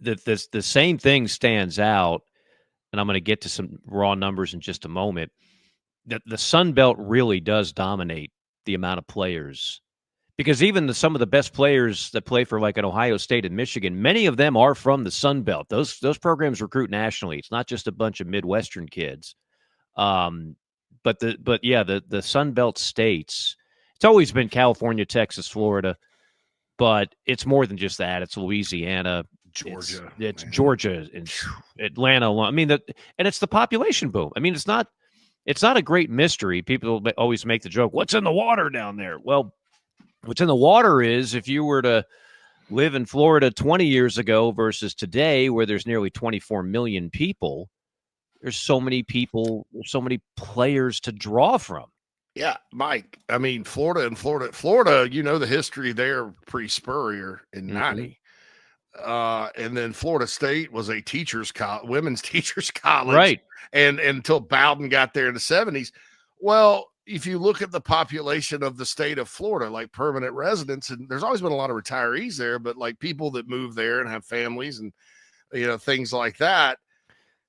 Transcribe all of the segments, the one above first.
the same thing stands out, and I'm going to get to some raw numbers in just a moment. That the Sun Belt really does dominate the amount of players, because even some of the best players that play for like an Ohio State and Michigan, many of them are from the Sun Belt. Those programs recruit nationally. It's not just a bunch of Midwestern kids. The Sun Belt states. It's always been California, Texas, Florida, but it's more than just that. It's Louisiana, Georgia. It's Georgia, and Atlanta. I mean, and it's the population boom. I mean, it's not a great mystery. People always make the joke, "What's in the water down there?" Well, what's in the water is if you were to live in Florida 20 years ago versus today, where there's nearly 24 million people, there's so many people, there's so many players to draw from. Yeah, Mike. I mean, Florida, you know the history there pre-Spurrier in 90. And then Florida State was a women's teachers college. Right. And until Bowden got there in the 70s. Well, if you look at the population of the state of Florida, like permanent residents, and there's always been a lot of retirees there, but like people that move there and have families and, you know, things like that,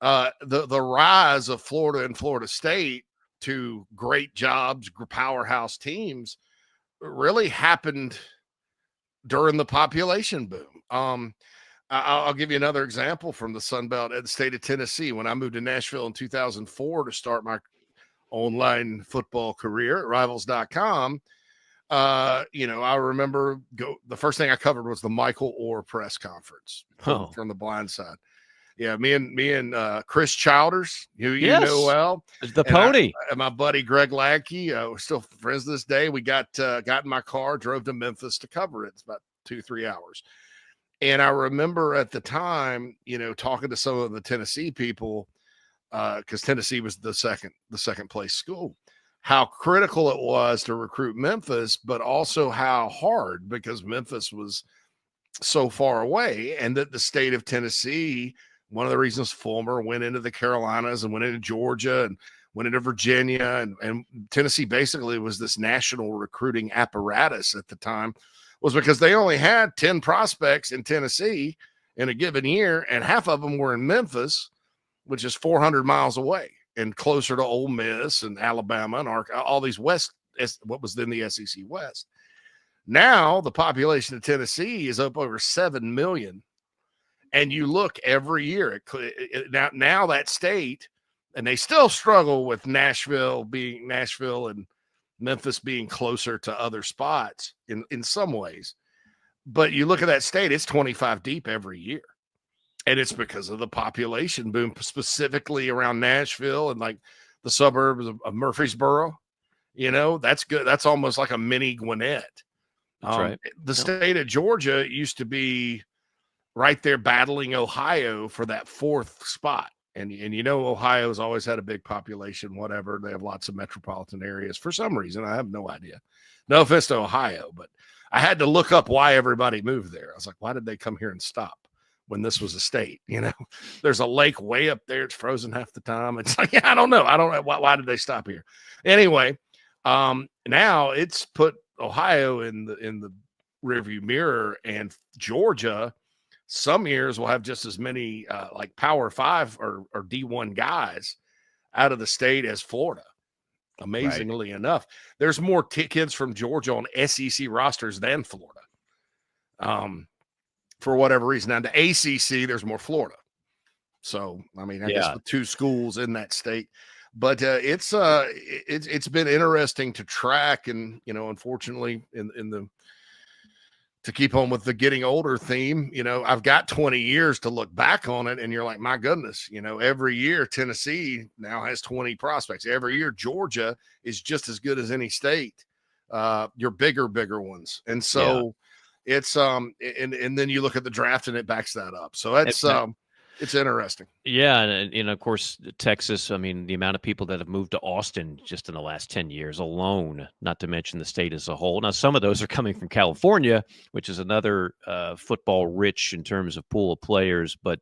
the rise of Florida and Florida State to great jobs, powerhouse teams really happened during the population boom. I'll give you another example from the Sun Belt at the state of Tennessee. When I moved to Nashville in 2004 to start my online football career at rivals.com, I remember the first thing I covered was the Michael Orr press conference from the blind side. Yeah, me and Chris Childers, who you know well, the pony, and my buddy Greg Lackey, we're still friends to this day. We got in my car, drove to Memphis to cover it. It's about 2-3 hours, and I remember at the time, talking to some of the Tennessee people, because Tennessee was the second place school, how critical it was to recruit Memphis, but also how hard, because Memphis was so far away, and that the state of Tennessee. One of the reasons Fulmer went into the Carolinas and went into Georgia and went into Virginia, and Tennessee basically was this national recruiting apparatus at the time, was because they only had 10 prospects in Tennessee in a given year, and half of them were in Memphis, which is 400 miles away and closer to Ole Miss and Alabama and all these what was then the SEC West. Now the population of Tennessee is up over 7 million. And you look every year at now that state, and they still struggle with Nashville and Memphis being closer to other spots in some ways. But you look at that state, it's 25 deep every year. And it's because of the population boom, specifically around Nashville and like the suburbs of Murfreesboro. That's good. That's almost like a mini Gwinnett. That's right. The state of Georgia used to be right there battling Ohio for that fourth spot. And Ohio's always had a big population, whatever. They have lots of metropolitan areas for some reason. I have no idea. No offense to Ohio, but I had to look up why everybody moved there. I was like, why did they come here and stop when this was a state? There's a lake way up there. It's frozen half the time. It's like, I don't know. Why did they stop here? Anyway, now it's put Ohio in the rearview mirror, and Georgia some years will have just as many like Power 5 or D1 guys out of the state as Florida. Amazingly enough, there's more kids from Georgia on SEC rosters than Florida. For whatever reason, now the ACC, there's more Florida. So, I mean, I guess with 2 schools in that state, but it's been interesting to track, and unfortunately, to keep on with the getting older theme, I've got 20 years to look back on it, and you're like, my goodness, every year Tennessee now has 20 prospects. Every year Georgia is just as good as any state, your bigger ones. And so it's and then you look at the draft and it backs that up. So it's interesting. Yeah, and of course Texas. I mean, the amount of people that have moved to Austin just in the last 10 years alone, not to mention the state as a whole. Now, some of those are coming from California, which is another football rich in terms of pool of players. But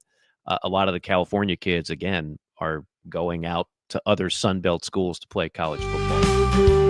a lot of the California kids, again, are going out to other Sun Belt schools to play college football.